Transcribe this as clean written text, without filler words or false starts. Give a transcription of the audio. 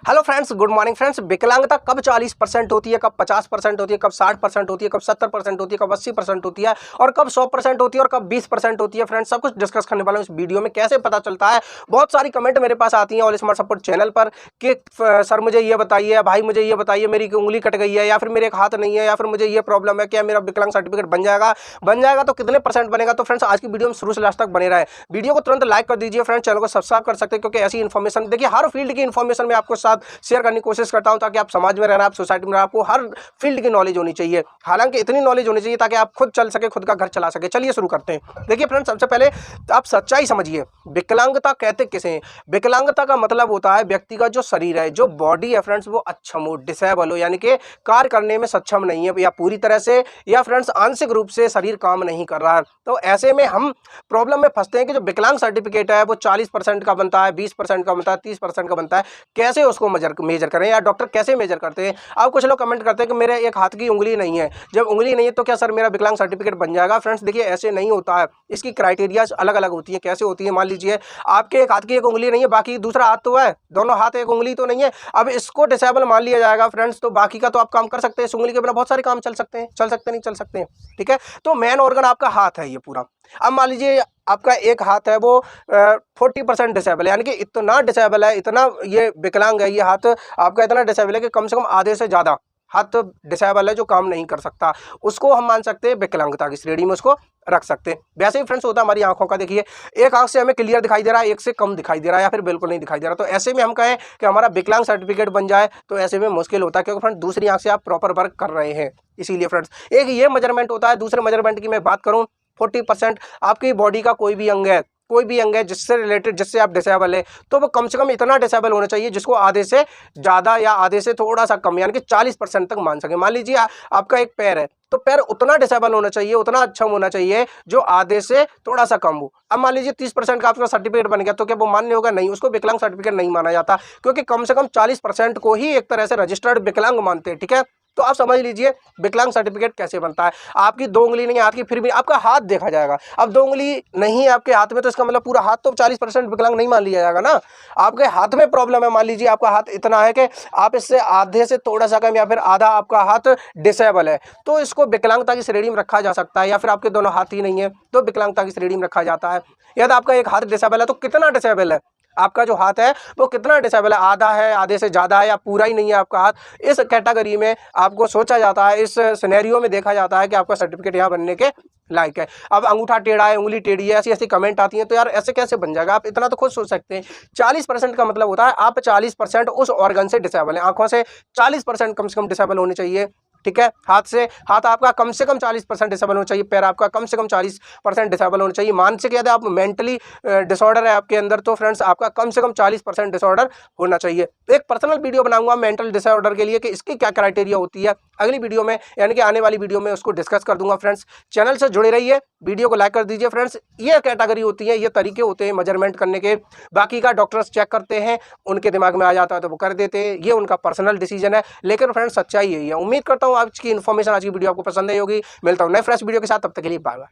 Hello friends, good morning friends. विकलांगता कब 40% होती है, कब 50% होती है, कब 60% होती है, कब 70% होती है, कब 80% होती है और कब 100% होती है और कब 20% होती है फ्रेंड्स, सब कुछ डिस्कस करने वाला हूं इस वीडियो में। कैसे पता चलता है, बहुत सारी कमेंट मेरे पास आती हैं ऑल स्मार्ट सपोर्ट चैनल पर कि सर मुझे ये बताइए, भाई मुझे ये बताइए, मेरी उंगली कट गई है या फिर मेरे एक हाथ नहीं है या फिर मुझे ये प्रॉब्लम है, क्या मेरा विकलांग सर्टिफिकेट बन जाएगा तो कितने % बनेगा। तो फ्रेंड्स आज की वीडियो में शुरू से लास्ट तक बने रहे। वीडियो को तुरंत लाइक कर दीजिए फ्रेंड्स, चैनल को सब्सक्राइब कर सकते हैं क्योंकि ऐसी इन्फॉर्मेशन, देखिए हर फील्ड की इन्फॉर्मेशन मैं आपको साथ शेयर करने की कोशिश करता हूं ताकि आप समाज में रहना, आप सोसाइटी में रहना, आपको हर फील्ड की नॉलेज होनी चाहिए। हालांकि इतनी नॉलेज होनी चाहिए ताकि आप खुद चल सके, खुद का घर चला सके। चलिए शुरू करते हैं। देखिए फ्रेंड्स, सबसे पहले आप सच्चाई समझिए, विकलांगता कहते किसे हैं। विकलांगता का मतलब होता है व्यक्ति का जो शरीर है, जो बॉडी है फ्रेंड्स, वो अक्षम हो, डिसेबल हो, यानी कि कार्य करने में सक्षम नहीं है या पूरी तरह से या फ्रेंड्स आंशिक रूप से शरीर काम नहीं कर रहा है। तो ऐसे में हम प्रॉब्लम में फंसते हैं कि जो विकलांग सर्टिफिकेट है वो 40% का बनता है, 20% का बनता है, 30% का बनता है। कैसे उसको मेजर करें या डॉक्टर कैसे मेजर करते हैं। अब कुछ लोग कमेंट करते हैं कि मेरे एक हाथ की उंगली नहीं है, जब उंगली नहीं है तो क्या सर मेरा विकलांग सर्टिफिकेट बन जाएगा। फ्रेंड्स देखिए ऐसे नहीं होता है, इसकी क्राइटेरिया अलग अलग होती है। कैसे होती है, मान लीजिए आपके एक हाथ की एक उंगली नहीं है, बाकी दूसरा हाथ तो है, दोनों हाथ एक उंगली तो नहीं है, अब इसको डिसेबल मान लिया जाएगा फ्रेंड्स, तो बाकी का तो आप काम कर सकते हैं। इस उंगली के बिना बहुत सारे काम चल सकते हैं, नहीं चल सकते हैं, ठीक है। तो मेन ऑर्गन आपका हाथ है ये पूरा। अब मान लीजिए आपका एक हाथ है वो 40% डिसेबल है, यानी कि इतना डिसेबल है, इतना ये विकलांग है, ये हाथ आपका इतना डिसेबल है कि कम से कम आधे से ज़्यादा हाथ डिसेबल है जो काम नहीं कर सकता। उसको हम मान सकते हैं विकलांगता की श्रेणी में, उसको रख सकते हैं। वैसे ही फ्रेंड्स होता है हमारी आंखों का। देखिए एक आंख से हमें क्लियर दिखाई दे रहा है, एक से कम दिखाई दे रहा है या फिर बिल्कुल नहीं दिखाई दे रहा। तो ऐसे में हम कहें कि हमारा विकलांग सर्टिफिकेट बन जाए तो ऐसे में मुश्किल होता है, क्योंकि फ्रेंड्स दूसरी आंख से आप प्रॉपर वर्क कर रहे हैं। इसीलिए फ्रेंड्स एक ये मेजरमेंट होता है। दूसरे मेजरमेंट की मैं बात करूं, 40% आपकी बॉडी का कोई भी अंग है, कोई भी अंग है जिससे रिलेटेड, जिससे आप डिसेबल है, तो वो कम से कम इतना डिसेबल होना चाहिए जिसको आधे से ज़्यादा या आधे से थोड़ा सा कम, यानी कि 40% तक मान सके। मान लीजिए आपका एक पैर है, तो पैर उतना डिसेबल होना चाहिए, उतना अक्षम होना चाहिए जो आधे से थोड़ा सा कम हो। अब मान लीजिए 30% का आपका सर्टिफिकेट बन गया, तो क्या वो मान्य होगा? नहीं, उसको विकलांग सर्टिफिकेट नहीं माना जाता, क्योंकि कम से कम 40% को ही एक तरह से रजिस्टर्ड विकलांग मानते हैं, ठीक है। तो आप समझ लीजिए विकलांग सर्टिफिकेट कैसे बनता है। आपकी दो उंगली नहीं है हाथ की, फिर भी आपका हाथ देखा जाएगा। अब दो उंगली नहीं है आपके हाथ में, तो इसका मतलब पूरा हाथ तो 40% विकलांग नहीं मान लिया जाएगा ना। आपके हाथ में प्रॉब्लम है, मान लीजिए आपका हाथ इतना है कि आप इससे आधे से थोड़ा सा कम या फिर आधा आपका हाथ डिसेबल है, तो इसको विकलांगता की श्रेणी में रखा जा सकता है। या फिर आपके दोनों हाथ ही नहीं है तो विकलांगता की श्रेणी में रखा जाता है। यदि आपका एक हाथ डिसेबल है तो कितना डिसेबल है आपका जो हाथ है, वो कितना डिसेबल है, आधा है, आधे से ज़्यादा है या पूरा ही नहीं है आपका हाथ। इस कैटेगरी में आपको सोचा जाता है, इस सिनेरियो में देखा जाता है कि आपका सर्टिफिकेट यहाँ बनने के लायक है। अब अंगूठा टेढ़ा है, उंगली टेढ़ी है, ऐसी ऐसी कमेंट आती हैं, तो यार ऐसे कैसे बन जाएगा। आप इतना तो खुद सोच सकते हैं। 40% का मतलब होता है आप 40% उस ऑर्गन से डिसेबल है। आंखों से 40% कम से कम डिसेबल होने चाहिए, ठीक है। हाथ से, हाथ आपका कम से कम 40% डिसेबल होना चाहिए, पैर आपका कम से कम 40% डिसेबल होना चाहिए। मानसिक यदि आप मेंटली डिसऑर्डर है आपके अंदर, तो फ्रेंड्स आपका कम से कम 40% डिसऑर्डर होना चाहिए। एक पर्सनल वीडियो बनाऊंगा मेंटल डिसऑर्डर के लिए कि इसकी क्या क्राइटेरिया होती है, अगली वीडियो में यानी कि आने वाली वीडियो में उसको डिस्कस कर दूंगा। फ्रेंड्स चैनल से जुड़े रहिए, वीडियो को लाइक कर दीजिए। फ्रेंड्स ये कैटेगरी होती है, ये तरीके होते हैं मेजरमेंट करने के। बाकी का डॉक्टर्स चेक करते हैं, उनके दिमाग में आ जाता है तो वो कर देते हैं, ये उनका पर्सनल डिसीजन है। लेकिन फ्रेंड्स सच्चाई यही है। उम्मीद करता हूँ आज की इन्फॉर्मेशन, आज की वीडियो आपको पसंद आई होगी। मिलता हूँ नए फ्रेश वीडियो के साथ, तब तक के लिए बाय बाय।